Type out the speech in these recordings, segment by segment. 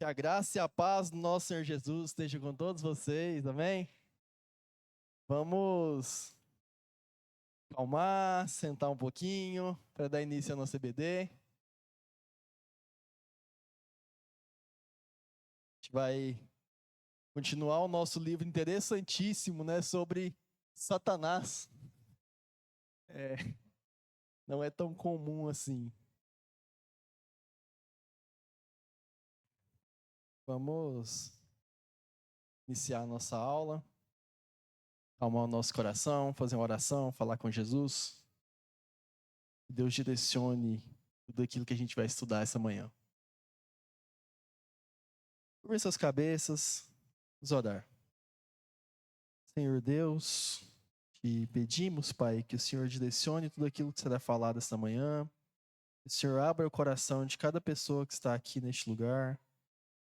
Que a graça e a paz do nosso Senhor Jesus esteja com todos vocês, amém? Vamos acalmar, sentar um pouquinho para dar início ao nosso EBD. A gente vai continuar o nosso livro interessantíssimo, né, sobre Satanás. Não é tão comum assim. Vamos iniciar a nossa aula, acalmar o nosso coração, fazer uma oração, falar com Jesus. Que Deus direcione tudo aquilo que a gente vai estudar essa manhã. Curva suas cabeças, vamos orar. Senhor Deus, te pedimos, Pai, que o Senhor direcione tudo aquilo que será falado esta manhã. Que o Senhor abra o coração de cada pessoa que está aqui neste lugar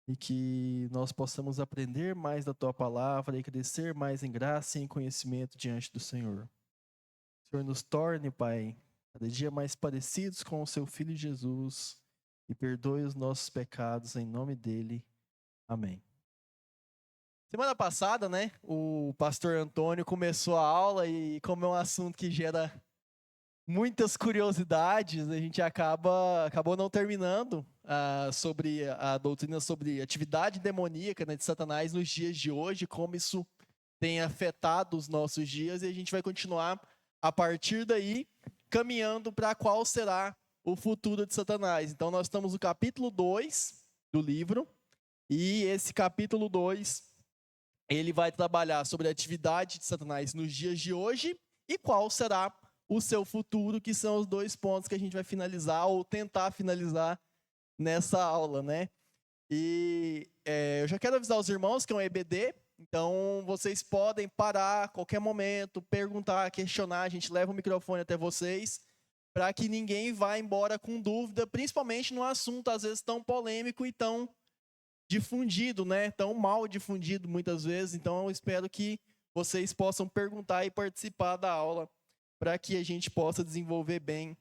e que nós possamos aprender mais da Tua palavra e crescer mais em graça e em conhecimento diante do Senhor. O Senhor nos torne, Pai, cada dia mais parecidos com o Seu Filho Jesus e perdoe os nossos pecados em nome dEle. Amém. Semana passada, né, o pastor Antônio começou a aula e como é um assunto que gera muitas curiosidades, a gente acabou não terminando sobre a doutrina sobre atividade demoníaca, né, de Satanás nos dias de hoje, como isso tem afetado os nossos dias, e a gente vai continuar a partir daí caminhando para qual será o futuro de Satanás. Então nós estamos no capítulo 2 do livro, e esse capítulo 2 ele vai trabalhar sobre a atividade de Satanás nos dias de hoje e qual será o seu futuro, que são os dois pontos que a gente vai finalizar ou tentar finalizar nessa aula, né? E eu já quero avisar os irmãos que é um EBD, então vocês podem parar a qualquer momento, perguntar, questionar, a gente leva o microfone até vocês, para que ninguém vá embora com dúvida, principalmente num assunto às vezes tão polêmico e tão difundido, né? Tão mal difundido muitas vezes. Então eu espero que vocês possam perguntar e participar da aula para que a gente possa desenvolver bem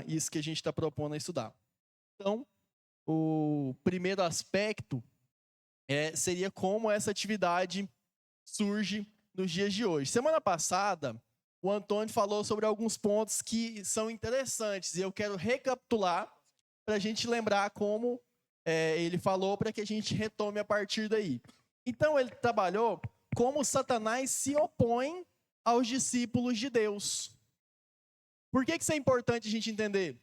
isso que a gente está propondo a estudar. Então, o primeiro aspecto seria como essa atividade surge nos dias de hoje. Semana passada, o Antônio falou sobre alguns pontos que são interessantes e eu quero recapitular para a gente lembrar como ele falou, para que a gente retome a partir daí. Então, ele trabalhou como Satanás se opõe aos discípulos de Deus. Por que isso é importante a gente entender?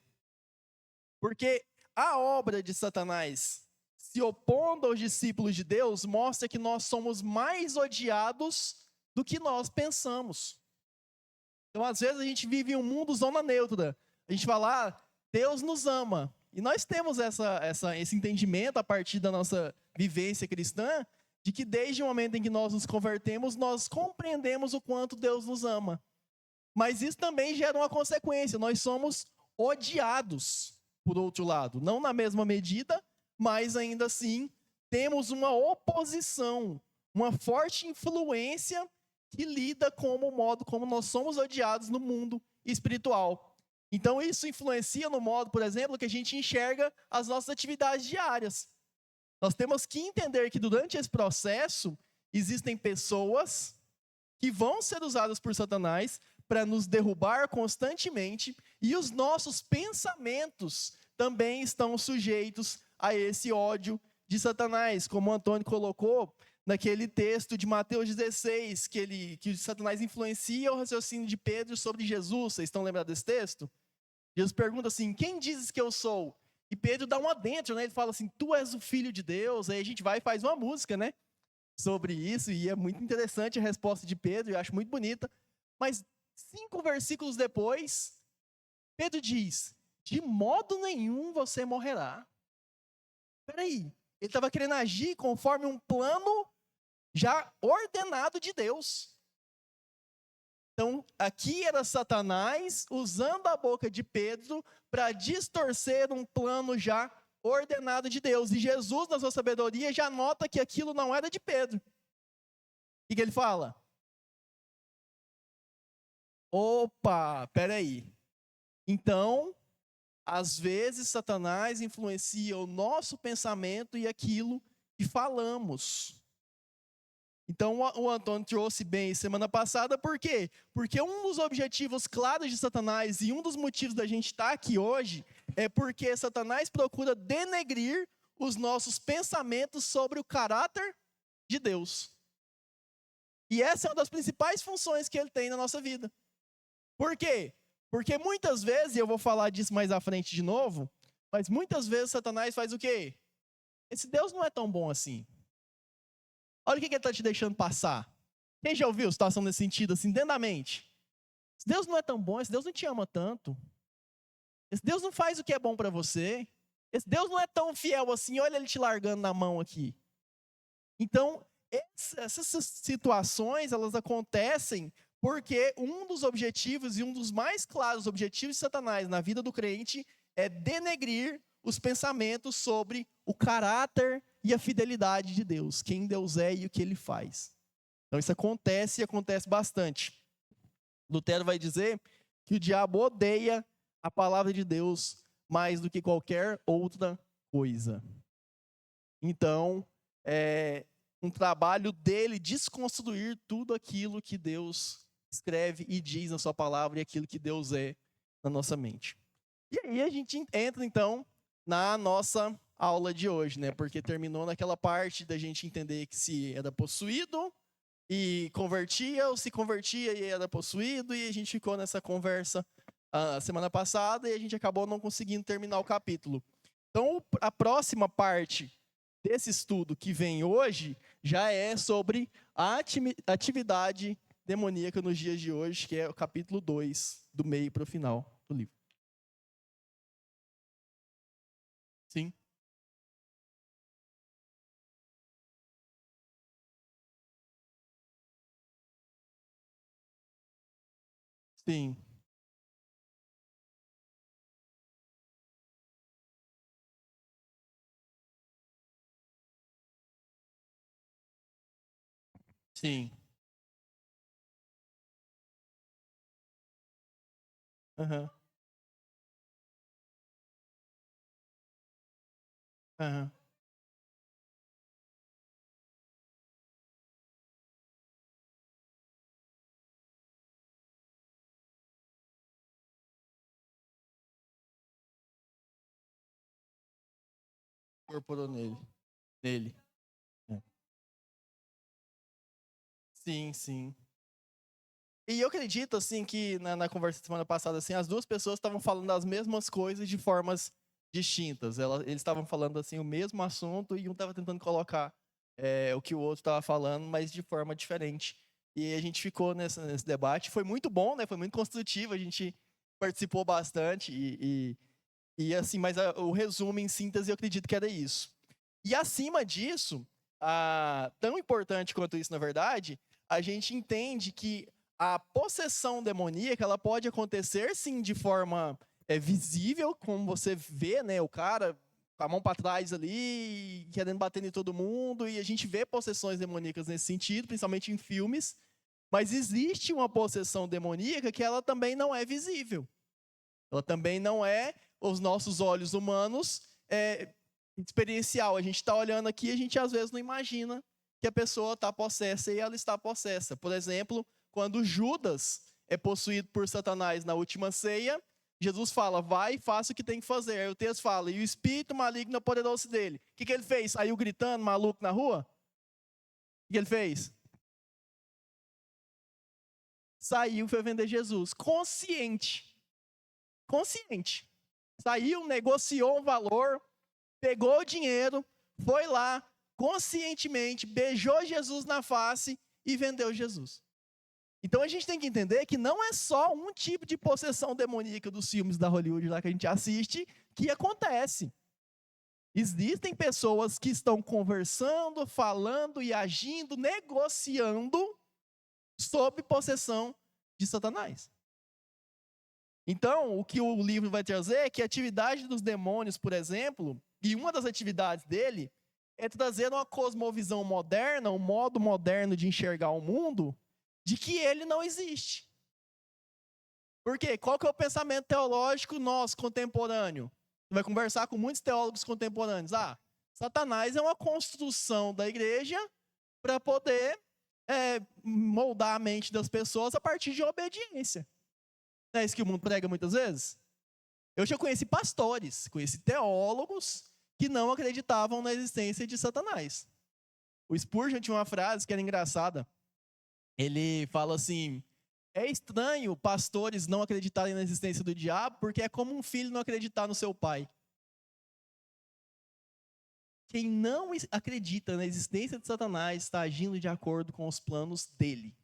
Porque a obra de Satanás se opondo aos discípulos de Deus mostra que nós somos mais odiados do que nós pensamos. Então, às vezes, a gente vive em um mundo zona neutra. A gente fala, Deus nos ama. E nós temos esse entendimento a partir da nossa vivência cristã, de que desde o momento em que nós nos convertemos, nós compreendemos o quanto Deus nos ama. Mas isso também gera uma consequência, nós somos odiados, por outro lado. Não na mesma medida, mas ainda assim temos uma oposição, uma forte influência que lida com o modo como nós somos odiados no mundo espiritual. Então isso influencia no modo, por exemplo, que a gente enxerga as nossas atividades diárias. Nós temos que entender que durante esse processo existem pessoas que vão ser usadas por Satanás para nos derrubar constantemente e os nossos pensamentos também estão sujeitos a esse ódio de Satanás, como o Antônio colocou naquele texto de Mateus 16, que Satanás influencia o raciocínio de Pedro sobre Jesus. Vocês estão lembrados desse texto? Jesus pergunta assim, quem dizes que eu sou? E Pedro dá um adentro, né? Ele fala assim, tu és o Filho de Deus. Aí a gente vai e faz uma música, né? Sobre isso, e é muito interessante a resposta de Pedro, eu acho muito bonita. Mas 5 versículos depois, Pedro diz, de modo nenhum você morrerá. Peraí, ele estava querendo agir conforme um plano já ordenado de Deus. Então, aqui era Satanás usando a boca de Pedro para distorcer um plano já ordenado de Deus. E Jesus, na sua sabedoria, já nota que aquilo não era de Pedro. O que ele fala? Opa, peraí. Então, às vezes Satanás influencia o nosso pensamento e aquilo que falamos. Então o Antônio trouxe bem semana passada, por quê? Porque um dos objetivos claros de Satanás e um dos motivos da gente estar aqui hoje é porque Satanás procura denegrir os nossos pensamentos sobre o caráter de Deus. E essa é uma das principais funções que ele tem na nossa vida. Por quê? Porque muitas vezes, e eu vou falar disso mais à frente de novo, mas muitas vezes Satanás faz o quê? Esse Deus não é tão bom assim. Olha o que ele está te deixando passar. Quem já ouviu situação nesse sentido, assim, dentro da mente? Esse Deus não é tão bom, esse Deus não te ama tanto. Esse Deus não faz o que é bom para você. Esse Deus não é tão fiel assim, olha ele te largando na mão aqui. Então, essas situações, elas acontecem porque um dos objetivos e um dos mais claros objetivos de Satanás na vida do crente é denegrir os pensamentos sobre o caráter e a fidelidade de Deus, quem Deus é e o que ele faz. Então isso acontece e acontece bastante. Lutero vai dizer que o diabo odeia a palavra de Deus mais do que qualquer outra coisa. Então, é um trabalho dele desconstruir tudo aquilo que Deus escreve e diz na sua palavra e aquilo que Deus é na nossa mente. E aí a gente entra, então, na nossa aula de hoje, né? Porque terminou naquela parte da gente entender que se era possuído e convertia, ou se convertia e era possuído, e a gente ficou nessa conversa a semana passada e a gente acabou não conseguindo terminar o capítulo. Então, a próxima parte desse estudo que vem hoje já é sobre a atividade demoníaca nos dias de hoje, que é o capítulo 2, do meio para o final do livro. Sim. Sim. Sim. Aham. Aham. Incorporou nele. Nele. É. Sim, sim. E eu acredito, assim, que na conversa da semana passada, assim, as duas pessoas estavam falando as mesmas coisas de formas distintas. Eles estavam falando, assim, o mesmo assunto e um estava tentando colocar o que o outro estava falando, mas de forma diferente. E a gente ficou nesse debate. Foi muito bom, né? Foi muito construtivo. A gente participou bastante e assim, mas o resumo em síntese eu acredito que era isso. E acima disso, tão importante quanto isso, na verdade, a gente entende que a possessão demoníaca ela pode acontecer sim de forma visível, como você vê, né, o cara com a mão para trás ali, querendo bater em todo mundo, e a gente vê possessões demoníacas nesse sentido, principalmente em filmes, mas existe uma possessão demoníaca que ela também não é visível. Ela também não é, os nossos olhos humanos, experiencial. A gente está olhando aqui e a gente às vezes não imagina que a pessoa está possessa e ela está possessa. Por exemplo, quando Judas é possuído por Satanás na última ceia, Jesus fala, vai e faça o que tem que fazer. Aí o texto fala, e o espírito maligno apoderou-se dele. O que ele fez? Saiu gritando, maluco na rua? O que ele fez? Saiu e foi vender Jesus. Consciente. Consciente. Saiu, negociou um valor, pegou o dinheiro, foi lá, conscientemente, beijou Jesus na face e vendeu Jesus. Então a gente tem que entender que não é só um tipo de possessão demoníaca dos filmes da Hollywood lá que a gente assiste que acontece. Existem pessoas que estão conversando, falando e agindo, negociando sob possessão de Satanás. Então, o que o livro vai trazer é que a atividade dos demônios, por exemplo, e uma das atividades dele é trazer uma cosmovisão moderna, um modo moderno de enxergar o mundo, de que ele não existe. Por quê? Qual que é o pensamento teológico nosso, contemporâneo? Você vai conversar com muitos teólogos contemporâneos. Satanás é uma construção da igreja para poder moldar a mente das pessoas a partir de obediência. Não é isso que o mundo prega muitas vezes? Eu já conheci pastores, conheci teólogos que não acreditavam na existência de Satanás. O Spurgeon tinha uma frase que era engraçada. Ele fala assim: é estranho pastores não acreditarem na existência do diabo, porque é como um filho não acreditar no seu pai. Quem não acredita na existência de Satanás está agindo de acordo com os planos dele.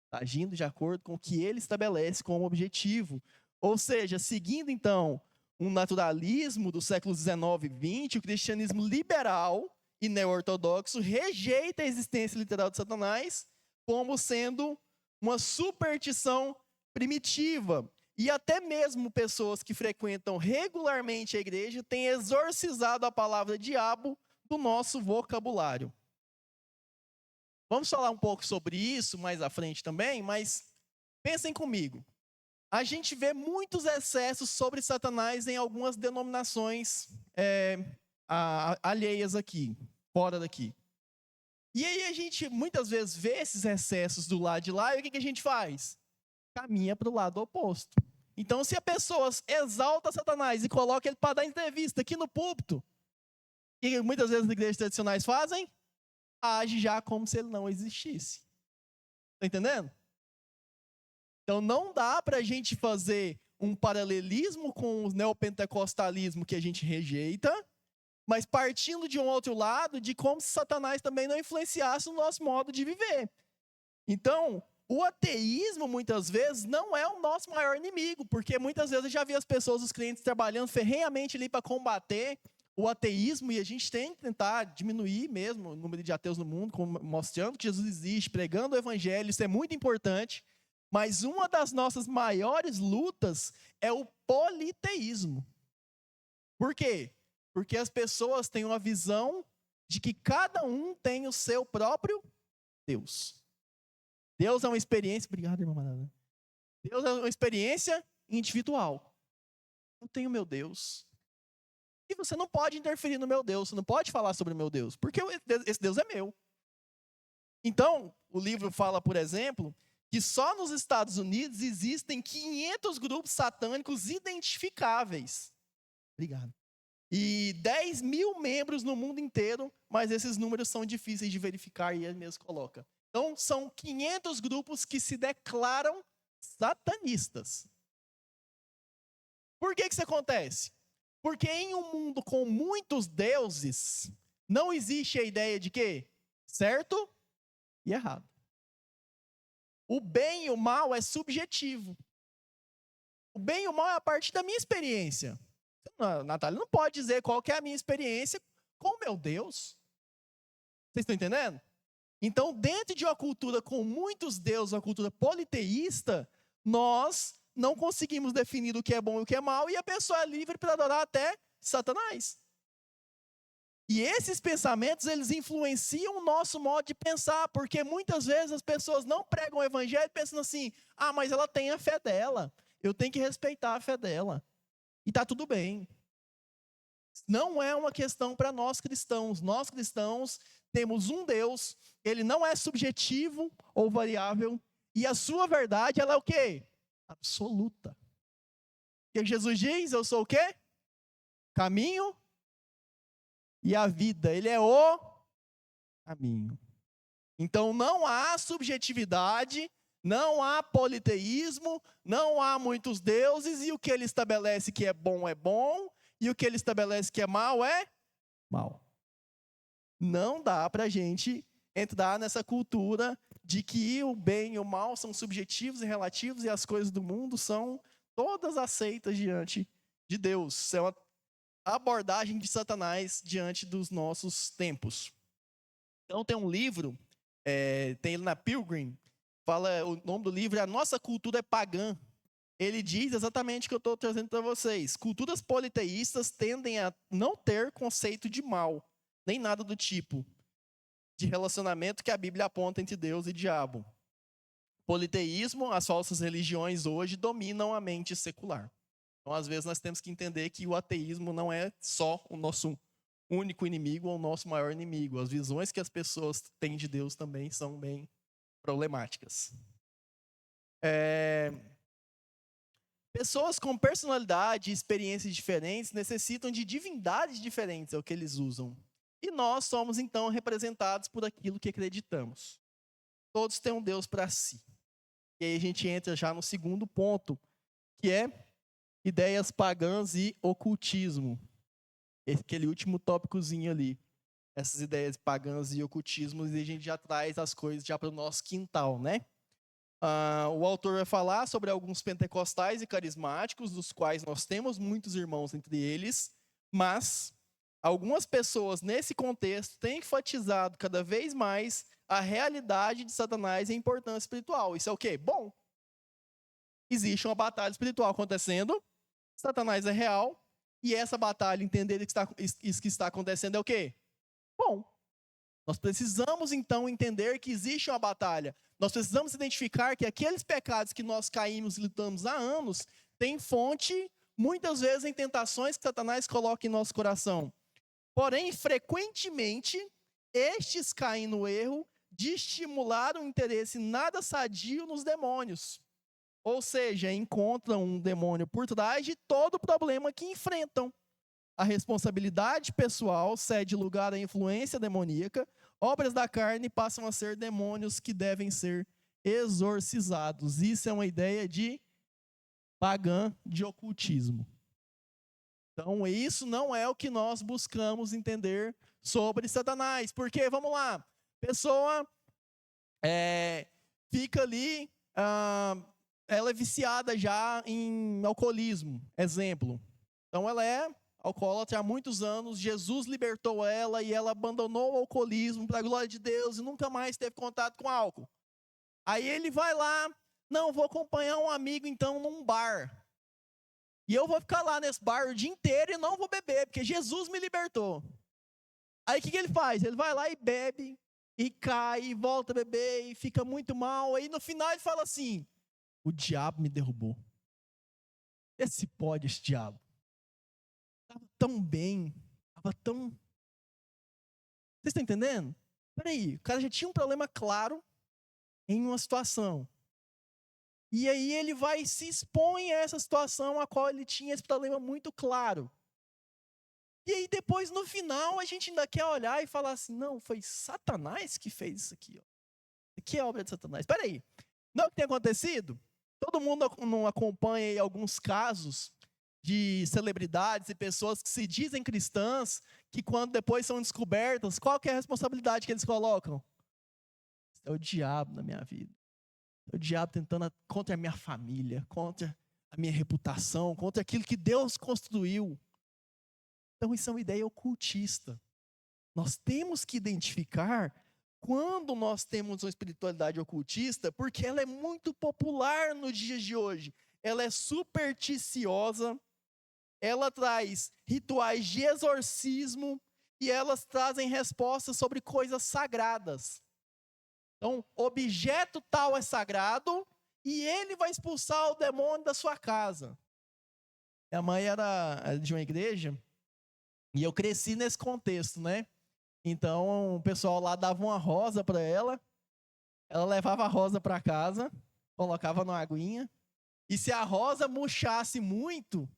Está agindo de acordo com o que ele estabelece como objetivo. Ou seja, seguindo então um naturalismo do século XIX e XX, o cristianismo liberal e neo-ortodoxo rejeita a existência literal de Satanás como sendo uma superstição primitiva. E até mesmo pessoas que frequentam regularmente a igreja têm exorcizado a palavra diabo do nosso vocabulário. Vamos falar um pouco sobre isso mais à frente também, mas pensem comigo. A gente vê muitos excessos sobre Satanás em algumas denominações alheias aqui, fora daqui. E aí a gente muitas vezes vê esses excessos do lado de lá e o que a gente faz? Caminha para o lado oposto. Então, se a pessoa exalta Satanás e coloca ele para dar entrevista aqui no púlpito, o que muitas vezes as igrejas tradicionais fazem? Age já como se ele não existisse. Está entendendo? Então, não dá para a gente fazer um paralelismo com o neopentecostalismo que a gente rejeita, mas partindo de um outro lado, de como se Satanás também não influenciasse o nosso modo de viver. Então, o ateísmo, muitas vezes, não é o nosso maior inimigo, porque muitas vezes eu já vi as pessoas, os clientes, trabalhando ferrenhamente ali para combater o ateísmo, e a gente tem que tentar diminuir mesmo o número de ateus no mundo, mostrando que Jesus existe, pregando o evangelho, isso é muito importante, mas uma das nossas maiores lutas é o politeísmo. Por quê? Porque as pessoas têm uma visão de que cada um tem o seu próprio Deus. Deus é uma experiência... Obrigado, irmã Madalena. Deus é uma experiência individual. Eu tenho meu Deus. E você não pode interferir no meu Deus. Você não pode falar sobre o meu Deus. Porque esse Deus é meu. Então, o livro fala, por exemplo, que só nos Estados Unidos existem 500 grupos satânicos identificáveis. Obrigado. E 10 mil membros no mundo inteiro, mas esses números são difíceis de verificar e ele mesmo coloca. Então, são 500 grupos que se declaram satanistas. Por que isso acontece? Porque em um mundo com muitos deuses, não existe a ideia de quê? Certo e errado. O bem e o mal é subjetivo. O bem e o mal é a partir da minha experiência. Natália não pode dizer qual que é a minha experiência com o meu Deus. Vocês estão entendendo? Então, dentro de uma cultura com muitos deuses, uma cultura politeísta, nós não conseguimos definir o que é bom e o que é mal, e a pessoa é livre para adorar até Satanás. E esses pensamentos, eles influenciam o nosso modo de pensar, porque muitas vezes as pessoas não pregam o evangelho pensando assim: mas ela tem a fé dela, eu tenho que respeitar a fé dela. E está tudo bem. Não é uma questão para nós cristãos. Nós cristãos temos um Deus, ele não é subjetivo ou variável, e a sua verdade, ela é o quê? Absoluta. O que Jesus diz? Eu sou o quê? Caminho e a vida. Ele é o caminho. Então não há subjetividade, não há politeísmo, não há muitos deuses, e o que ele estabelece que é bom, e o que ele estabelece que é mal. Não dá para a gente entrar nessa cultura de que o bem e o mal são subjetivos e relativos e as coisas do mundo são todas aceitas diante de Deus. Isso é uma abordagem de Satanás diante dos nossos tempos. Então tem um livro, tem ele na Pilgrim, o nome do livro é A Nossa Cultura é Pagã. Ele diz exatamente o que eu estou trazendo para vocês. Culturas politeístas tendem a não ter conceito de mal, nem nada do tipo de relacionamento que a Bíblia aponta entre Deus e diabo. politeísmo, as falsas religiões hoje dominam a mente secular. Então, às vezes, nós temos que entender que o ateísmo não é só o nosso único inimigo ou o nosso maior inimigo. As visões que as pessoas têm de Deus também são bem problemáticas. Pessoas com personalidade e experiências diferentes necessitam de divindades diferentes, é o que eles usam. E nós somos, então, representados por aquilo que acreditamos. Todos têm um Deus para si. E aí a gente entra já no segundo ponto, que é ideias pagãs e ocultismo. Aquele último tópicozinho ali. Essas ideias pagãs e ocultismo, e a gente já traz as coisas já para o nosso quintal, né? O autor vai falar sobre alguns pentecostais e carismáticos, dos quais nós temos muitos irmãos entre eles, mas algumas pessoas nesse contexto têm enfatizado cada vez mais a realidade de Satanás e a importância espiritual. Isso é o quê? Bom. Existe uma batalha espiritual acontecendo, Satanás é real, e essa batalha, entender isso que está acontecendo é o quê? Bom. Nós precisamos, então, entender que existe uma batalha. Nós precisamos identificar que aqueles pecados que nós caímos e lutamos há anos têm fonte, muitas vezes, em tentações que Satanás coloca em nosso coração. Porém, frequentemente, estes caem no erro de estimular um interesse nada sadio nos demônios. Ou seja, encontram um demônio por trás de todo o problema que enfrentam. A responsabilidade pessoal cede lugar à influência demoníaca, obras da carne passam a ser demônios que devem ser exorcizados. Isso é uma ideia de pagã, de ocultismo. Então, isso não é o que nós buscamos entender sobre Satanás. Porque, vamos lá, pessoa fica ali, ela é viciada já em alcoolismo, exemplo. Então, ela é alcoólatra há muitos anos, Jesus libertou ela e ela abandonou o alcoolismo para a glória de Deus e nunca mais teve contato com álcool. Aí ele vai lá, não, vou acompanhar um amigo então num bar. E eu vou ficar lá nesse bar o dia inteiro e não vou beber, porque Jesus me libertou. Aí o que ele faz? Ele vai lá e bebe, e cai, e volta a beber, e fica muito mal. Aí no final ele fala assim, o diabo me derrubou. Esse diabo. Estava tão bem, estava tão... Vocês estão entendendo? Peraí, o cara já tinha um problema claro em uma situação. E aí ele vai e se expõe a essa situação a qual ele tinha esse problema muito claro. E aí depois, no final, a gente ainda quer olhar e falar assim, não, foi Satanás que fez isso aqui. Ó. Isso aqui é obra de Satanás. Peraí, não é o que tem acontecido? Todo mundo não acompanha aí alguns casos de celebridades e pessoas que se dizem cristãs, que quando depois são descobertas, qual que é a responsabilidade que eles colocam? É o diabo na minha vida. É o diabo tentando contra a minha família, contra a minha reputação, contra aquilo que Deus construiu. Então isso é uma ideia ocultista. Nós temos que identificar quando nós temos uma espiritualidade ocultista, porque ela é muito popular nos dias de hoje. Ela é supersticiosa, ela traz rituais de exorcismo e elas trazem respostas sobre coisas sagradas. Então, objeto tal é sagrado e ele vai expulsar o demônio da sua casa. Minha mãe era de uma igreja e eu cresci nesse contexto, né? Então, o pessoal lá dava uma rosa para ela, ela levava a rosa para casa, colocava numa aguinha, e se a rosa murchasse muito,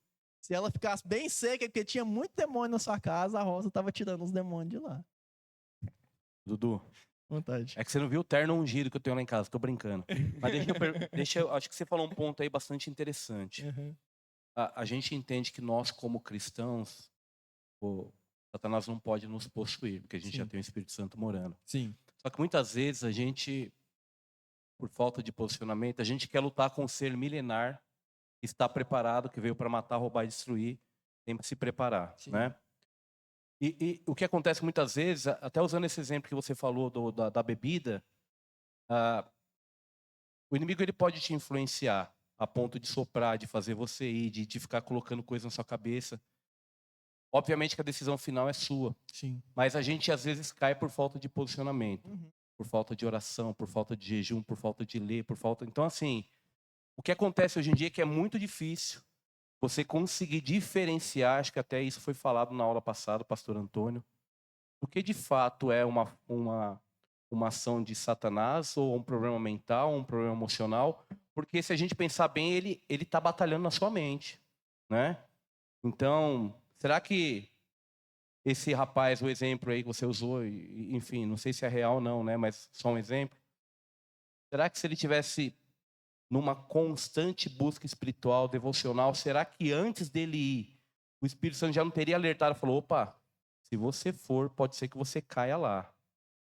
se ela ficasse bem seca, porque tinha muito demônio na sua casa, a rosa estava tirando os demônios de lá. Dudu, vontade. É que você não viu o terno ungido que eu tenho lá em casa, tô brincando. Mas acho que você falou um ponto aí bastante interessante. Uhum. A gente entende que nós, como cristãos, Satanás não pode nos possuir, porque a gente já tem o Espírito Santo morando. Sim. Só que muitas vezes a gente, por falta de posicionamento, a gente quer lutar com um ser milenar que está preparado, que veio para matar, roubar e destruir, tem que se preparar, né? E o que acontece muitas vezes, até usando esse exemplo que você falou da bebida, o inimigo ele pode te influenciar a ponto de soprar, de fazer você ir, de ficar colocando coisa na sua cabeça. Obviamente que a decisão final é sua. Sim. Mas a gente às vezes cai por falta de posicionamento. Uhum. por falta de oração, por falta de jejum, por falta de ler, por falta... Então, assim, o que acontece hoje em dia é que é muito difícil você conseguir diferenciar, acho que até isso foi falado na aula passada, pastor Antônio, o que de fato é uma ação de Satanás, ou um problema mental, um problema emocional, porque se a gente pensar bem, ele está batalhando na sua mente, né? Então, será que esse rapaz, o exemplo aí que você usou, enfim, não sei se é real ou não, né? Mas só um exemplo. Será que se ele tivesse numa constante busca espiritual, devocional, será que antes dele ir, o Espírito Santo já não teria alertado e falou, opa, se você for, pode ser que você caia lá,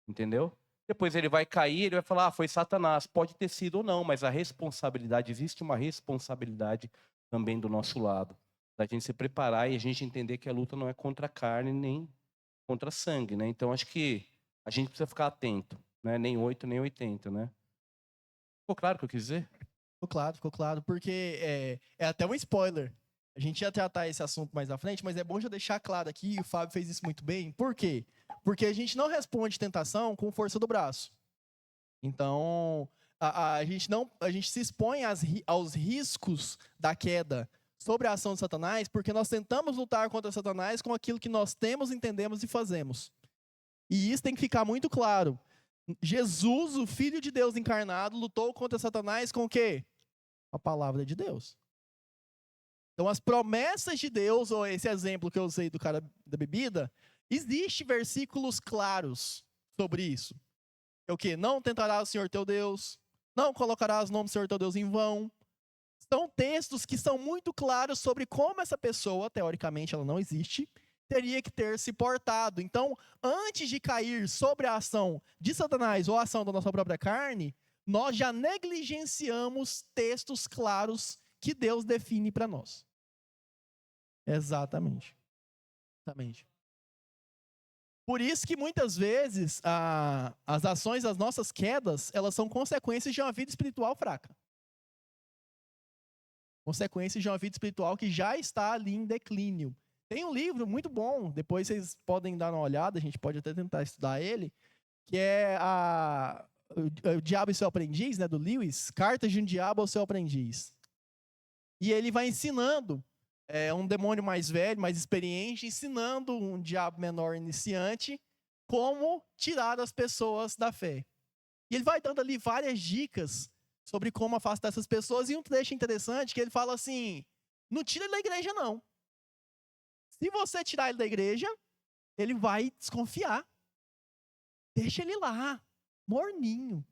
entendeu? Depois ele vai cair, ele vai falar, foi Satanás, pode ter sido ou não, mas a responsabilidade, existe uma responsabilidade também do nosso lado, da gente se preparar e a gente entender que a luta não é contra a carne, nem contra sangue, né? Então acho que a gente precisa ficar atento, né? Nem 8, nem 80, né? Ficou claro o que eu quis dizer? Ficou claro, porque é até um spoiler. A gente ia tratar esse assunto mais à frente, mas é bom já deixar claro aqui, e o Fábio fez isso muito bem. Por quê? Porque a gente não responde tentação com força do braço. Então, a gente se expõe aos riscos da queda sobre a ação de Satanás, porque nós tentamos lutar contra Satanás com aquilo que nós temos, entendemos e fazemos. E isso tem que ficar muito claro. Jesus, o Filho de Deus encarnado, lutou contra Satanás com o quê? A palavra de Deus. Então, as promessas de Deus, ou esse exemplo que eu usei do cara da bebida, existe versículos claros sobre isso. É o quê? Não tentarás o Senhor teu Deus, não colocarás o nome do Senhor teu Deus em vão. São textos que são muito claros sobre como essa pessoa, teoricamente ela não existe, teria que ter se portado. Então, antes de cair sobre a ação de Satanás ou a ação da nossa própria carne, nós já negligenciamos textos claros que Deus define para nós. Exatamente. Exatamente. Por isso que muitas vezes as ações das nossas quedas, elas são consequências de uma vida espiritual fraca. Consequências de uma vida espiritual que já está ali em declínio. Tem um livro muito bom, depois vocês podem dar uma olhada, a gente pode até tentar estudar ele, que é o Diabo e Seu Aprendiz, né, do Lewis, Cartas de um Diabo ao Seu Aprendiz. E ele vai ensinando um demônio mais velho, mais experiente, ensinando um diabo menor iniciante como tirar as pessoas da fé. E ele vai dando ali várias dicas sobre como afastar essas pessoas, e um trecho interessante que ele fala assim, não tira ele da igreja não. Se você tirar ele da igreja, ele vai desconfiar. Deixa ele lá, morninho,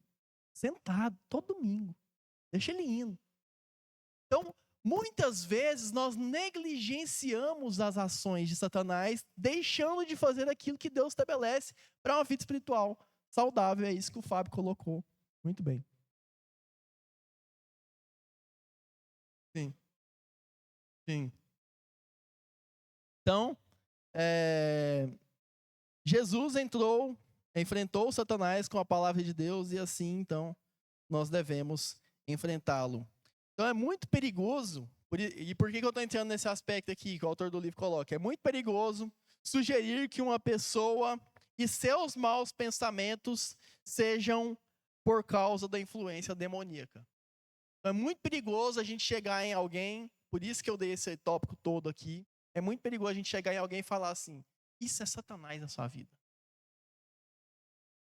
sentado, todo domingo. Deixa ele indo. Então, muitas vezes nós negligenciamos as ações de Satanás, deixando de fazer aquilo que Deus estabelece para uma vida espiritual saudável. É isso que o Fábio colocou. Muito bem. Sim. Sim. Então, Jesus enfrentou Satanás com a palavra de Deus e assim, então, nós devemos enfrentá-lo. Então, é muito perigoso, e por que eu estou entrando nesse aspecto aqui que o autor do livro coloca? É muito perigoso sugerir que uma pessoa e seus maus pensamentos sejam por causa da influência demoníaca. Então, é muito perigoso a gente chegar em alguém, por isso que eu dei esse tópico todo aqui, é muito perigoso a gente chegar em alguém e falar assim, isso é Satanás na sua vida.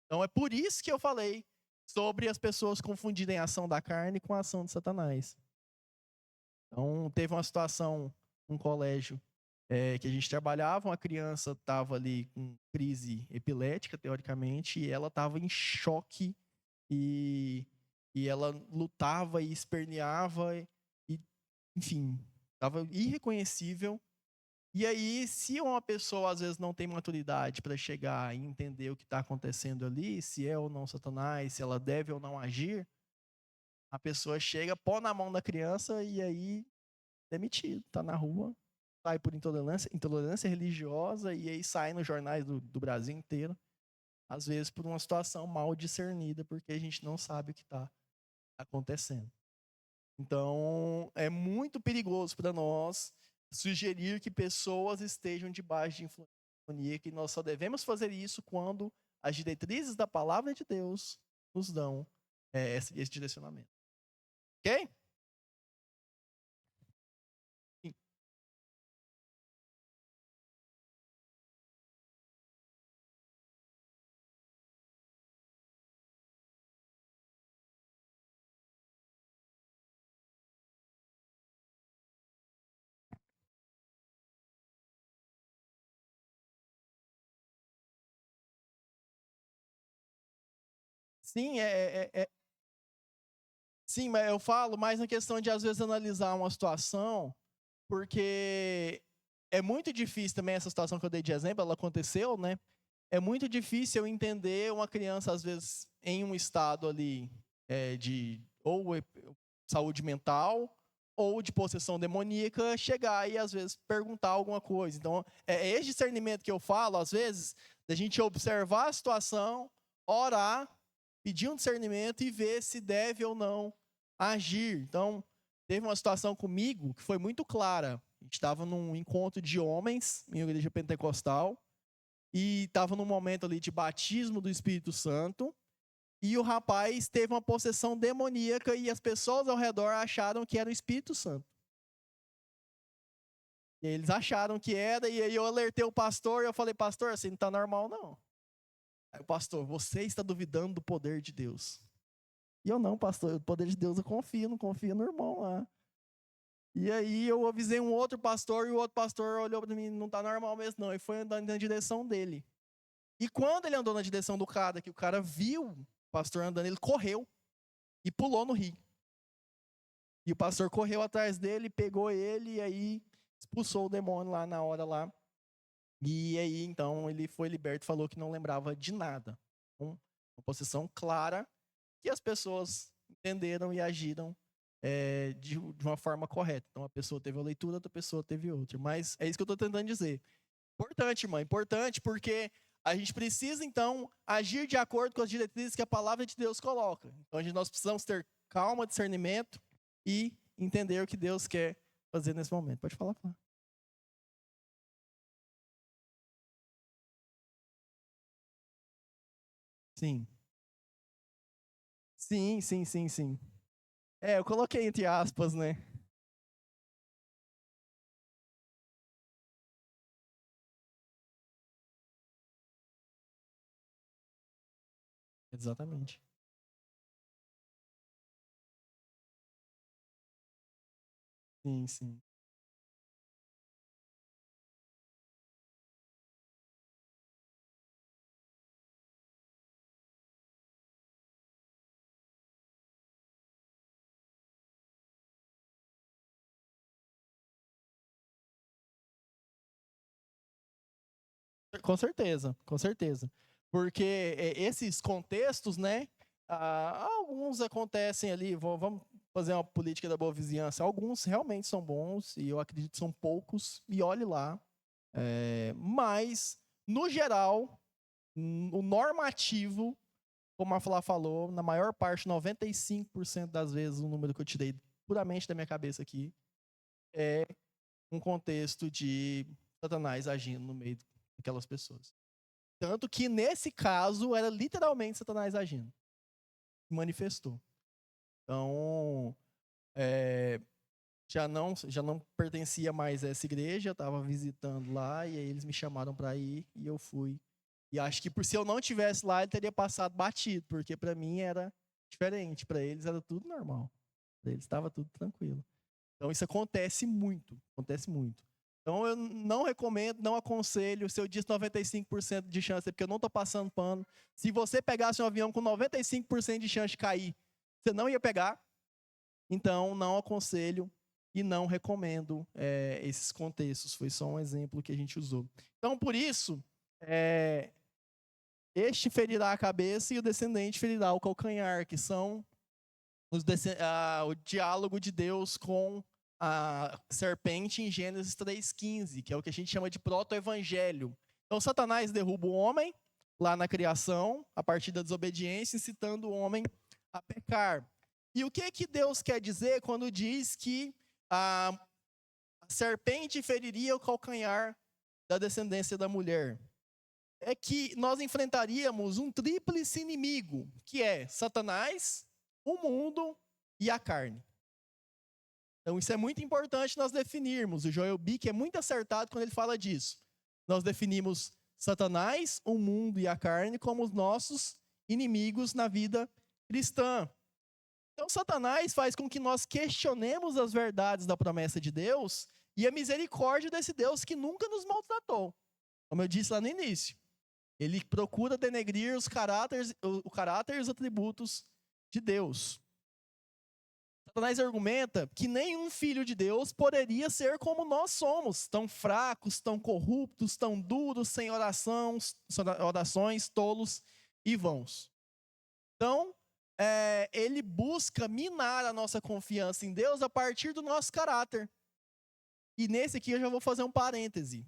Então é por isso que eu falei sobre as pessoas confundirem a ação da carne com a ação de Satanás. Então teve uma situação num colégio que a gente trabalhava, uma criança estava ali com crise epilética, teoricamente, e ela estava em choque e ela lutava e esperneava e, enfim, estava irreconhecível. E aí, se uma pessoa às vezes não tem maturidade para chegar e entender o que está acontecendo ali, se é ou não Satanás, se ela deve ou não agir, a pessoa chega, põe na mão da criança e aí demitido, tá na rua, sai por intolerância religiosa e aí sai nos jornais do Brasil inteiro, às vezes por uma situação mal discernida, porque a gente não sabe o que está acontecendo. Então, é muito perigoso para nós sugerir que pessoas estejam debaixo de influência demoníaca, e nós só devemos fazer isso quando as diretrizes da palavra de Deus nos dão esse direcionamento. Ok? Sim. Sim, sim, mas eu falo mais na questão de, às vezes, analisar uma situação, porque é muito difícil também essa situação que eu dei de exemplo, ela aconteceu, né? É muito difícil eu entender uma criança, às vezes, em um estado ali de saúde mental ou de possessão demoníaca, chegar e, às vezes, perguntar alguma coisa. Então, é esse discernimento que eu falo, às vezes, da gente observar a situação, orar, pedir um discernimento e ver se deve ou não agir. Então, teve uma situação comigo que foi muito clara. A gente estava num encontro de homens em uma igreja pentecostal e estava num momento ali de batismo do Espírito Santo e o rapaz teve uma possessão demoníaca e as pessoas ao redor acharam que era o Espírito Santo. E eles acharam que era, e aí eu alertei o pastor e eu falei, pastor, assim não tá normal não. Aí o pastor, você está duvidando do poder de Deus. E eu não, pastor, o poder de Deus eu confio, não confio no irmão lá. E aí eu avisei um outro pastor e o outro pastor olhou para mim, não tá normal mesmo não, e foi andando na direção dele. E quando ele andou na direção do cara, que o cara viu o pastor andando, ele correu e pulou no rio. E o pastor correu atrás dele, pegou ele e aí expulsou o demônio lá na hora lá. E aí, então, ele foi liberto e falou que não lembrava de nada. Uma possessão clara que as pessoas entenderam e agiram de uma forma correta. Então, a pessoa teve a leitura, outra pessoa teve outra. Mas é isso que eu estou tentando dizer. Importante, irmã, importante, porque a gente precisa, então, agir de acordo com as diretrizes que a palavra de Deus coloca. Então, nós precisamos ter calma, discernimento e entender o que Deus quer fazer nesse momento. Pode falar. Sim. Sim, sim, sim, sim. Eu coloquei entre aspas, né? Exatamente. Sim, sim. Com certeza, com certeza. Porque esses contextos, né? Alguns acontecem ali, vamos fazer uma política da boa vizinhança. Alguns realmente são bons, e eu acredito que são poucos, e olhe lá. Mas, no geral, o normativo, como a Flá falou, na maior parte, 95% das vezes, o número que eu tirei puramente da minha cabeça aqui, é um contexto de Satanás agindo no meio daquelas pessoas. Tanto que, nesse caso, era literalmente Satanás agindo. Se manifestou. Então, já não pertencia mais a essa igreja, eu estava visitando lá, e aí eles me chamaram para ir, e eu fui. E acho que se eu não tivesse lá, ele teria passado batido, porque para mim era diferente, para eles era tudo normal. Para eles estava tudo tranquilo. Então isso acontece muito, acontece muito. Então eu não recomendo, não aconselho. Se eu disse 95% de chance, é porque eu não estou passando pano. Se você pegasse um avião com 95% de chance de cair, você não ia pegar. Então não aconselho e não recomendo esses contextos. Foi só um exemplo que a gente usou. Então por isso, este ferirá a cabeça e o descendente ferirá o calcanhar, que são o diálogo de Deus com a serpente em Gênesis 3,15, que é o que a gente chama de proto-evangelho. Então, Satanás derruba o homem lá na criação, a partir da desobediência, incitando o homem a pecar. E o que Deus quer dizer quando diz que a serpente feriria o calcanhar da descendência da mulher? é que nós enfrentaríamos um tríplice inimigo, que é Satanás, o mundo e a carne. Então isso é muito importante nós definirmos. O Joel Bick é muito acertado quando ele fala disso. Nós definimos Satanás, o mundo e a carne como os nossos inimigos na vida cristã. Então Satanás faz com que nós questionemos as verdades da promessa de Deus e a misericórdia desse Deus que nunca nos maltratou. Como eu disse lá no início. Ele procura denegrir o caráter e os atributos de Deus. Satanás argumenta que nenhum filho de Deus poderia ser como nós somos, tão fracos, tão corruptos, tão duros, sem orações, tolos e vãos. Então, ele busca minar a nossa confiança em Deus a partir do nosso caráter. E nesse aqui eu já vou fazer um parêntese.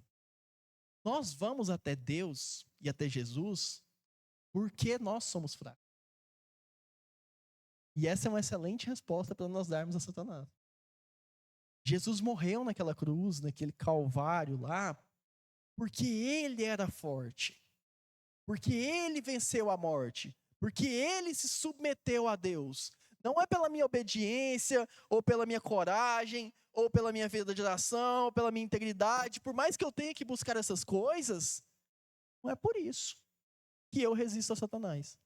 Nós vamos até Deus e até Jesus porque nós somos fracos. E essa é uma excelente resposta para nós darmos a Satanás. Jesus morreu naquela cruz, naquele calvário lá, porque ele era forte. Porque ele venceu a morte. Porque ele se submeteu a Deus. Não é pela minha obediência, ou pela minha coragem, ou pela minha vida de oração, ou pela minha integridade. Por mais que eu tenha que buscar essas coisas, não é por isso que eu resisto a Satanás.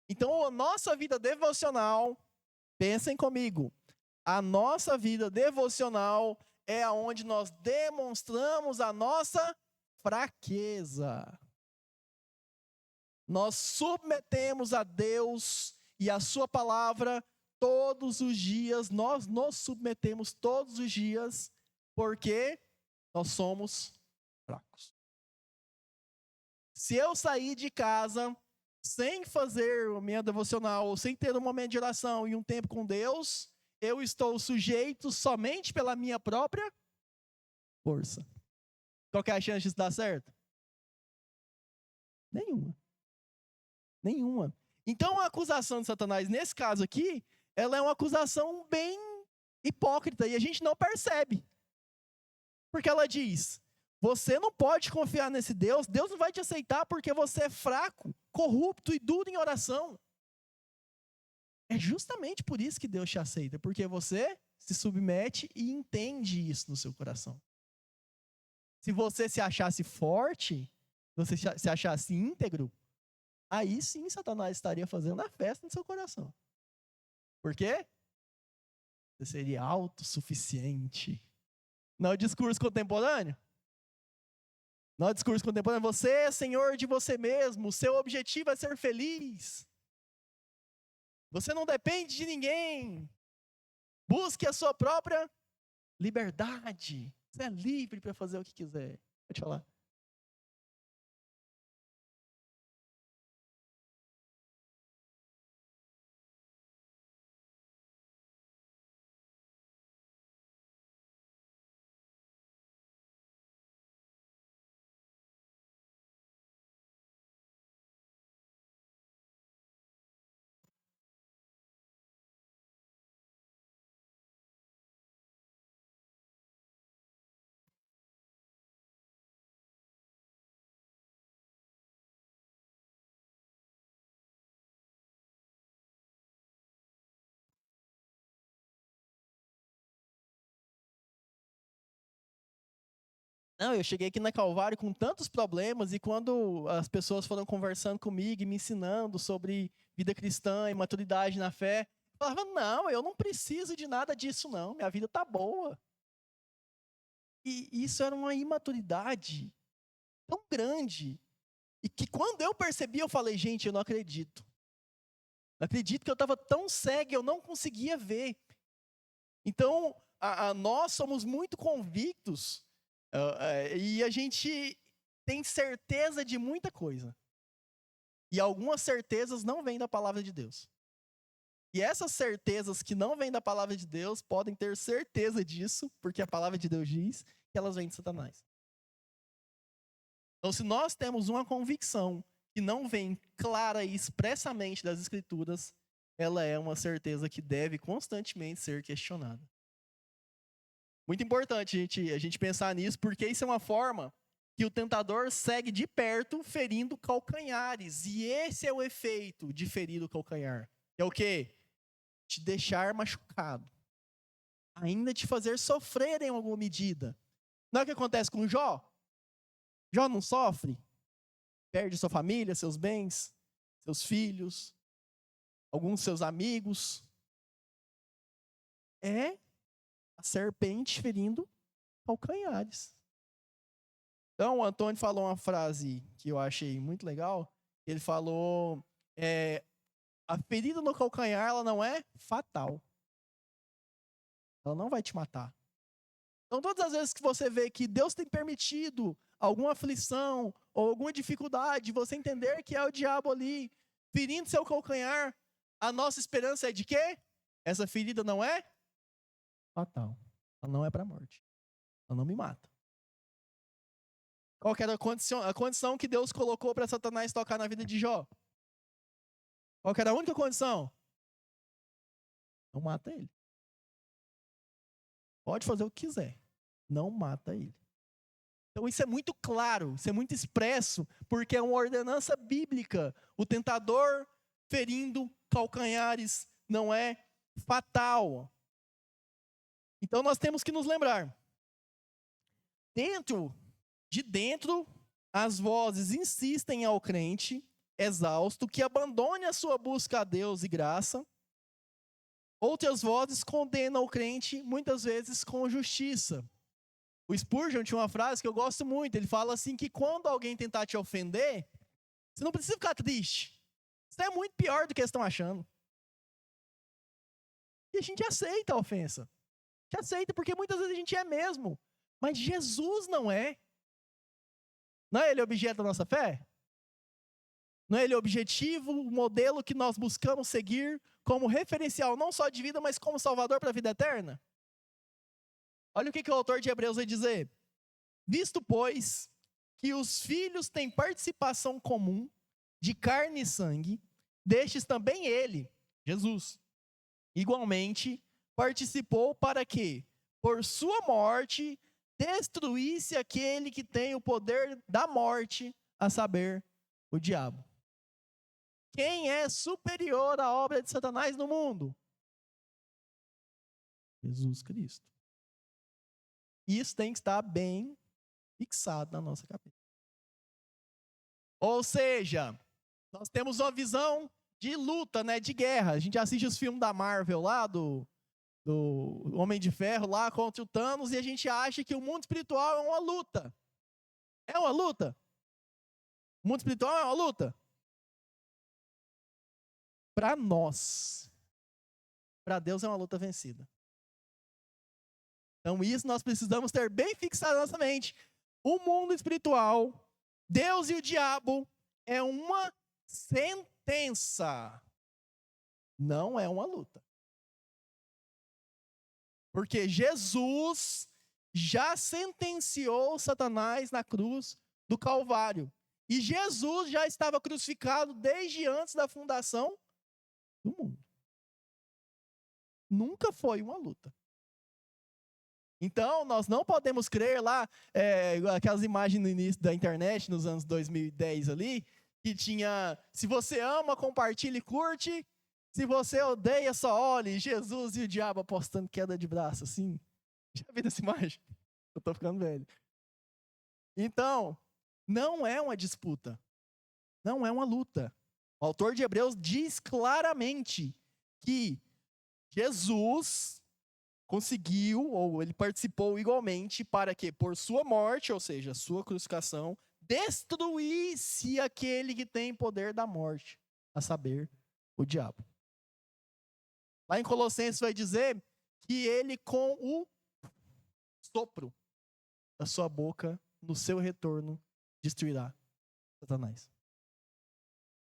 Então, a nossa vida devocional, pensem comigo, a nossa vida devocional é onde nós demonstramos a nossa fraqueza. Nós submetemos a Deus e a sua palavra todos os dias, nós nos submetemos todos os dias, porque nós somos fracos. Se eu sair de casa sem fazer a minha devocional, ou sem ter um momento de oração e um tempo com Deus, eu estou sujeito somente pela minha própria força. Qual que é a chance disso dar certo? Nenhuma. Então a acusação de Satanás, nesse caso aqui, ela é uma acusação bem hipócrita e a gente não percebe. Porque ela diz: você não pode confiar nesse Deus, Deus não vai te aceitar porque você é fraco, corrupto e duro em oração. É justamente por isso que Deus te aceita, porque você se submete e entende isso no seu coração. Se você se achasse forte, se você se achasse íntegro, aí sim Satanás estaria fazendo a festa no seu coração. Por quê? Você seria autossuficiente. Não é o discurso contemporâneo? Não é o discurso contemporâneo. Você é senhor de você mesmo. O seu objetivo é ser feliz. Você não depende de ninguém. Busque a sua própria liberdade. Você é livre para fazer o que quiser. Pode falar. Não, eu cheguei aqui na Calvário com tantos problemas e quando as pessoas foram conversando comigo e me ensinando sobre vida cristã e maturidade na fé, eu falava, não, eu não preciso de nada disso não, minha vida tá boa. E isso era uma imaturidade tão grande e que quando eu percebi, eu falei, gente, eu não acredito. Não acredito que eu estava tão cego, eu não conseguia ver. Então, nós somos muito convictos e a gente tem certeza de muita coisa. E algumas certezas não vêm da palavra de Deus. E essas certezas que não vêm da palavra de Deus podem ter certeza disso, porque a palavra de Deus diz que elas vêm de Satanás. Então, se nós temos uma convicção que não vem clara e expressamente das Escrituras, ela é uma certeza que deve constantemente ser questionada. Muito importante a gente pensar nisso, porque isso é uma forma que o tentador segue de perto, ferindo calcanhares. E esse é o efeito de ferir o calcanhar. É o quê? Te deixar machucado. Ainda te fazer sofrer em alguma medida. Não é o que acontece com Jó? Jó não sofre? Perde sua família, seus bens, seus filhos, alguns seus amigos. É a serpente ferindo calcanhares. Então, o Antônio falou uma frase que eu achei muito legal. Ele falou, a ferida no calcanhar, ela não é fatal. Ela não vai te matar. Então, todas as vezes que você vê que Deus tem permitido alguma aflição ou alguma dificuldade, você entender que é o diabo ali ferindo seu calcanhar, a nossa esperança é de quê? Essa ferida não é fatal. Ela não é para a morte. Ela não me mata. Qual que era a condição que Deus colocou para Satanás tocar na vida de Jó? Qual que era a única condição? Não mata ele. Pode fazer o que quiser. Não mata ele. Então isso é muito claro, isso é muito expresso, porque é uma ordenança bíblica. O tentador ferindo calcanhares não é fatal. Então nós temos que nos lembrar. De dentro, as vozes insistem ao crente, exausto, que abandone a sua busca a Deus e graça. Outras vozes condenam o crente, muitas vezes com justiça. O Spurgeon tinha uma frase que eu gosto muito. Ele fala assim que quando alguém tentar te ofender, você não precisa ficar triste. Isso é muito pior do que eles estão achando. E a gente aceita a ofensa. A gente aceita porque muitas vezes a gente é mesmo. Mas Jesus não é. Não é ele o objeto da nossa fé? Não é ele o objetivo, o modelo que nós buscamos seguir como referencial, não só de vida, mas como salvador para a vida eterna? Olha o que o autor de Hebreus vai dizer. Visto, pois, que os filhos têm participação comum de carne e sangue, destes também ele, Jesus, igualmente participou para que, por sua morte, destruísse aquele que tem o poder da morte, a saber, o diabo. Quem é superior à obra de Satanás no mundo? Jesus Cristo. Isso tem que estar bem fixado na nossa cabeça. Ou seja, nós temos uma visão de luta, né, de guerra. A gente assiste os filmes da Marvel lá, do Homem de Ferro lá contra o Thanos, e a gente acha que o mundo espiritual é uma luta. É uma luta? O mundo espiritual é uma luta? Para nós. Para Deus é uma luta vencida. Então isso nós precisamos ter bem fixado na nossa mente. O mundo espiritual, Deus e o diabo, é uma sentença. Não é uma luta. Porque Jesus já sentenciou Satanás na cruz do Calvário. E Jesus já estava crucificado desde antes da fundação do mundo. Nunca foi uma luta. Então, nós não podemos crer lá, aquelas imagens no início da internet, nos anos 2010 ali, que tinha, se você ama, compartilhe e curte, se você odeia, só olhe, Jesus e o diabo apostando queda de braço, assim. Já viu essa imagem? Eu tô ficando velho. Então, não é uma disputa. Não é uma luta. O autor de Hebreus diz claramente que Jesus conseguiu, ou ele participou igualmente, para que, por sua morte, ou seja, sua crucificação, destruísse aquele que tem poder da morte, a saber, o diabo. Lá em Colossenses vai dizer que ele, com o sopro da sua boca, no seu retorno, destruirá Satanás.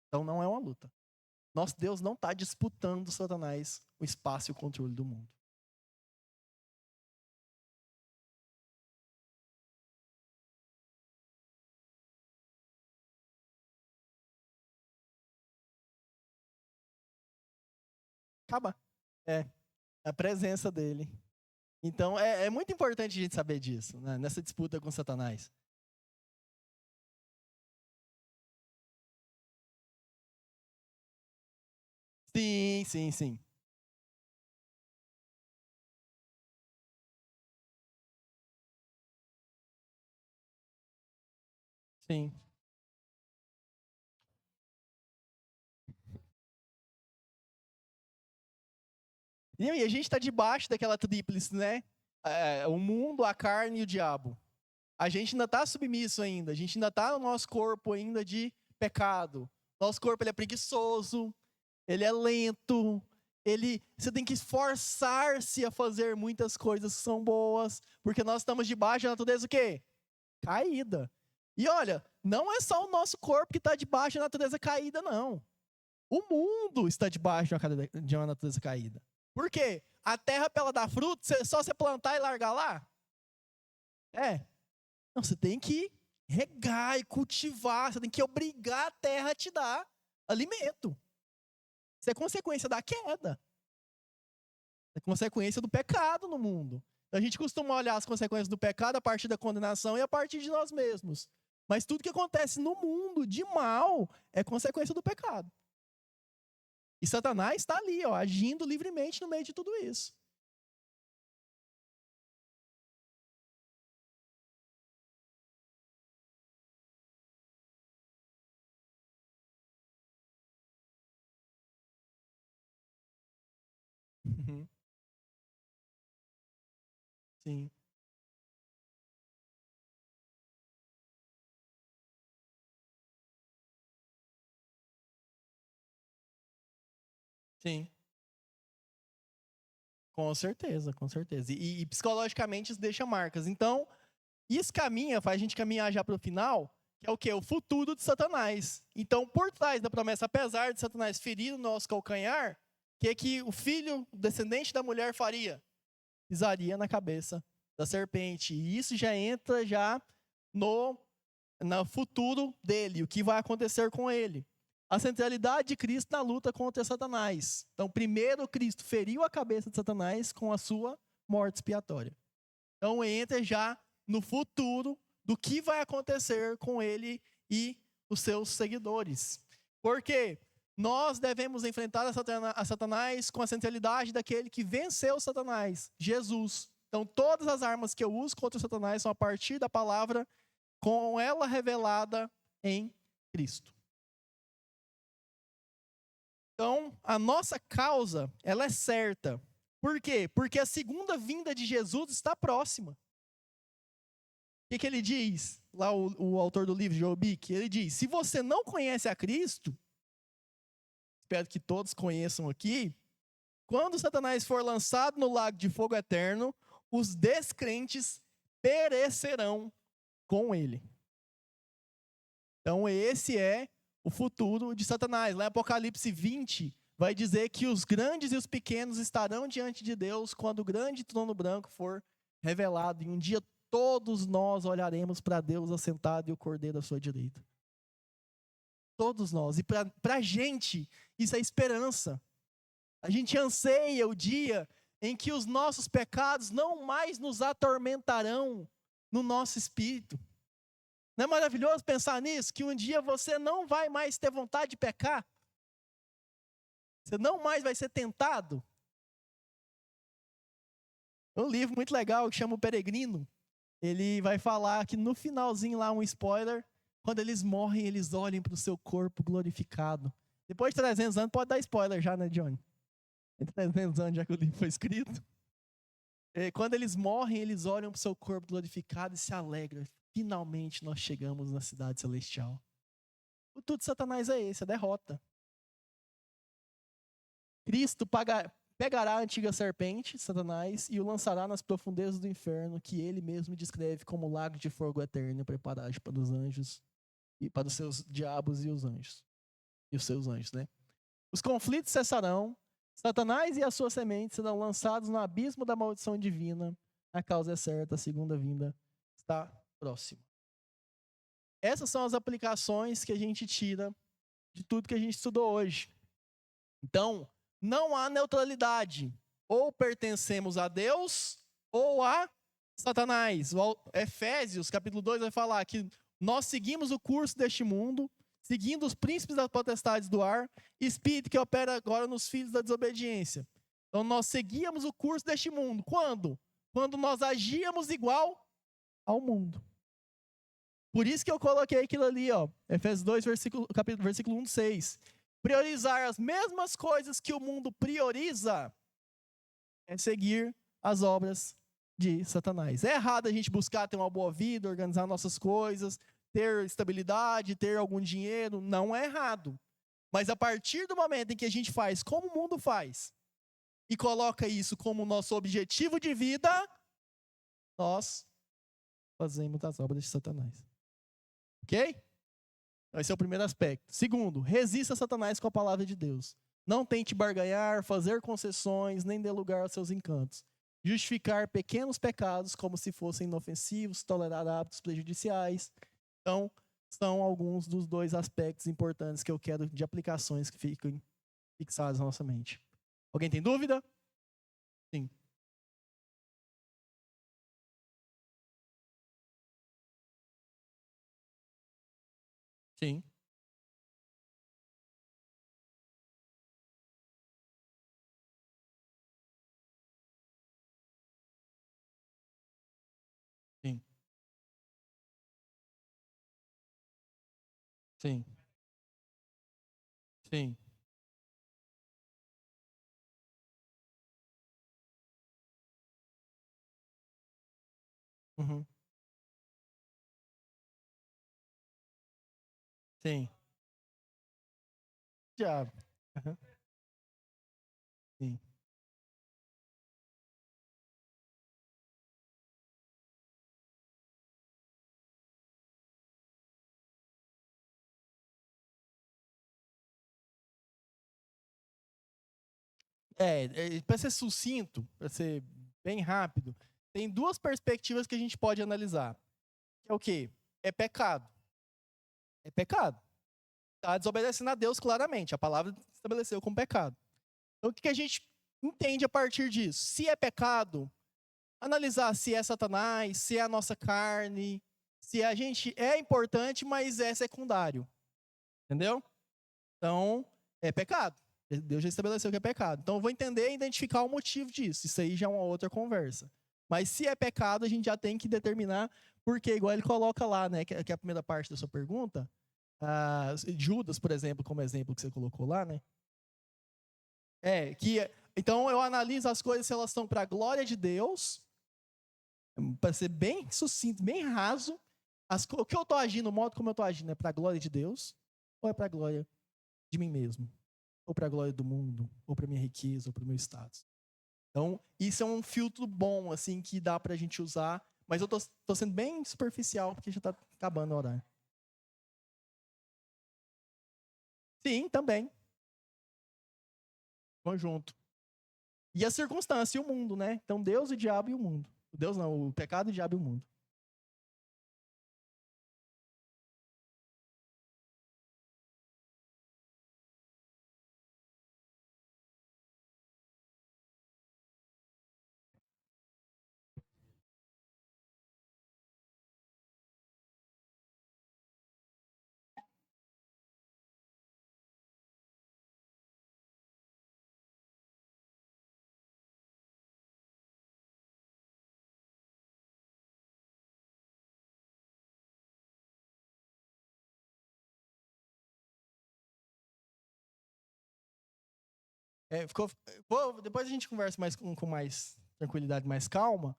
Então não é uma luta. Nosso Deus não está disputando Satanás o espaço e o controle do mundo. Acaba. É a presença dele. Então é muito importante a gente saber disso, né, nessa disputa com Satanás. Sim, sim, sim. Sim. E a gente está debaixo daquela tríplice, né? O mundo, a carne e o diabo. A gente ainda está submisso ainda. A gente ainda está no nosso corpo ainda de pecado. Nosso corpo ele é preguiçoso, ele é lento, você tem que esforçar-se a fazer muitas coisas que são boas, porque nós estamos debaixo da natureza o quê? Caída. E olha, não é só o nosso corpo que está debaixo da natureza caída, não. O mundo está debaixo de uma natureza caída. Por quê? A terra, para ela dar fruto, só você plantar e largar lá? Não, você tem que regar e cultivar, você tem que obrigar a terra a te dar alimento. Isso é consequência da queda. É consequência do pecado no mundo. A gente costuma olhar as consequências do pecado a partir da condenação e a partir de nós mesmos. Mas tudo que acontece no mundo de mal é consequência do pecado. E Satanás está ali, ó, agindo livremente no meio de tudo isso. Uhum. Sim. Sim. Com certeza, com certeza. E psicologicamente isso deixa marcas. Então, isso faz a gente caminhar já para o final, que é o quê? O futuro de Satanás. Então, por trás da promessa, apesar de Satanás ferir o nosso calcanhar, o que o filho, o descendente da mulher faria? Pisaria na cabeça da serpente. E isso já entra no futuro dele, o que vai acontecer com ele. A centralidade de Cristo na luta contra Satanás. Então, primeiro Cristo feriu a cabeça de Satanás com a sua morte expiatória. Então, entra já no futuro do que vai acontecer com ele e os seus seguidores. Porque nós devemos enfrentar a Satanás com a centralidade daquele que venceu Satanás, Jesus. Então, todas as armas que eu uso contra Satanás são a partir da palavra, com ela revelada em Cristo. Então, a nossa causa, ela é certa. Por quê? Porque a segunda vinda de Jesus está próxima. O que ele diz? Lá o autor do livro, Job, que ele diz, se você não conhece a Cristo, espero que todos conheçam aqui, quando Satanás for lançado no lago de fogo eterno, os descrentes perecerão com ele. Então esse é o futuro de Satanás. Lá em Apocalipse 20, vai dizer que os grandes e os pequenos estarão diante de Deus quando o grande trono branco for revelado. E um dia todos nós olharemos para Deus assentado e o Cordeiro à sua direita. Todos nós. E para a gente, isso é esperança. A gente anseia o dia em que os nossos pecados não mais nos atormentarão no nosso espírito. Não é maravilhoso pensar nisso? Que um dia você não vai mais ter vontade de pecar? Você não mais vai ser tentado? Um livro muito legal que chama O Peregrino. Ele vai falar que no finalzinho lá, um spoiler, quando eles morrem, eles olham para o seu corpo glorificado. Depois de 300 anos, pode dar spoiler já, né, Johnny? Em 300 anos, já que o livro foi escrito. E quando eles morrem, eles olham para o seu corpo glorificado e se alegram. Finalmente nós chegamos na cidade celestial. O tudo de Satanás é esse, a derrota. Cristo pegará a antiga serpente, Satanás, e o lançará nas profundezas do inferno, que ele mesmo descreve como lago de fogo eterno preparado para os anjos e para os seus diabos e os anjos. E os seus anjos, né? Os conflitos cessarão, Satanás e a sua semente serão lançados no abismo da maldição divina. A causa é certa, a segunda vinda está próxima. Essas são as aplicações que a gente tira de tudo que a gente estudou hoje. Então, não há neutralidade. Ou pertencemos a Deus ou a Satanás. O Efésios, capítulo 2, vai falar que nós seguimos o curso deste mundo seguindo os príncipes das potestades do ar, espírito que opera agora nos filhos da desobediência. Então nós seguíamos o curso deste mundo. Quando? Quando nós agíamos igual ao mundo. Por isso que eu coloquei aquilo ali, ó, Efésios 2, versículo 1, 6. Priorizar as mesmas coisas que o mundo prioriza é seguir as obras de Satanás. É errado a gente buscar ter uma boa vida, organizar nossas coisas, ter estabilidade, ter algum dinheiro. Não é errado. Mas a partir do momento em que a gente faz como o mundo faz e coloca isso como nosso objetivo de vida, nós fazemos as obras de Satanás. Ok? Esse é o primeiro aspecto. Segundo, resista a Satanás com a palavra de Deus. Não tente barganhar, fazer concessões, nem dê lugar aos seus encantos. Justificar pequenos pecados como se fossem inofensivos, tolerar hábitos prejudiciais. Então, são alguns dos dois aspectos importantes que eu quero de aplicações que fiquem fixadas na nossa mente. Alguém tem dúvida? Sim. Sim. Sim. Sim. Sim. Uhum. Sim. Diabo. Uhum. Sim. Para ser sucinto, para ser bem rápido, tem duas perspectivas que a gente pode analisar. Que é o quê? É pecado. É pecado. Está desobedecendo a Deus claramente. A palavra estabeleceu como pecado. Então, o que a gente entende a partir disso? Se é pecado, analisar se é Satanás, se é a nossa carne, se a gente é importante, mas é secundário. Entendeu? Então, é pecado. Deus já estabeleceu que é pecado. Então, eu vou entender e identificar o motivo disso. Isso aí já é uma outra conversa. Mas se é pecado, a gente já tem que determinar porque, igual ele coloca lá, né, que é a primeira parte da sua pergunta, Judas, por exemplo, como exemplo que você colocou lá, né? Então eu analiso as coisas se elas estão para a glória de Deus, para ser bem sucinto, bem raso. O que eu estou agindo, o modo como eu estou agindo, é para a glória de Deus ou é para a glória de mim mesmo? Ou para a glória do mundo, ou para minha riqueza, ou para o meu status. Então, isso é um filtro bom, assim, que dá para a gente usar. Mas eu tô sendo bem superficial, porque já está acabando o horário. Sim, também. Conjunto. E a circunstância e o mundo, né? Então, Deus, o diabo e o mundo. Deus não, o pecado, o diabo e o mundo. Depois a gente conversa mais com mais tranquilidade, mais calma.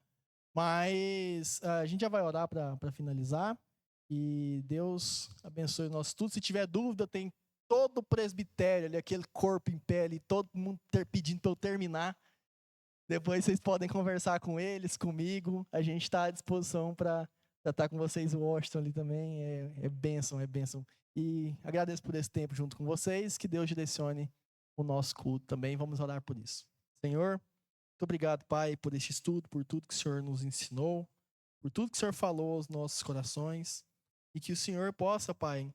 Mas a gente já vai orar para finalizar. E Deus abençoe o nosso estudo. Se tiver dúvida, tem todo o presbitério ali, aquele corpo em pé ali, todo mundo pedindo para eu terminar. Depois vocês podem conversar com eles, comigo. A gente está à disposição para estar com vocês, o Washington ali também. É bênção, é bênção. E agradeço por esse tempo junto com vocês. Que Deus direcione o nosso culto também. Vamos orar por isso. Senhor, muito obrigado, Pai, por este estudo, por tudo que o Senhor nos ensinou, por tudo que o Senhor falou aos nossos corações. E que o Senhor possa, Pai,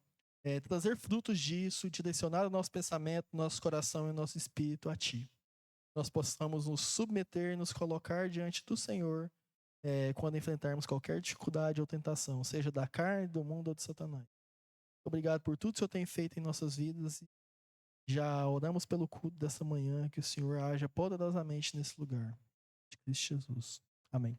trazer frutos disso, direcionar o nosso pensamento, nosso coração e nosso espírito a Ti. Nós possamos nos submeter, nos colocar diante do Senhor quando enfrentarmos qualquer dificuldade ou tentação, seja da carne, do mundo ou de Satanás. Obrigado por tudo que o Senhor tem feito em nossas vidas. Já oramos pelo culto dessa manhã, que o Senhor haja poderosamente nesse lugar. De Cristo Jesus. Amém.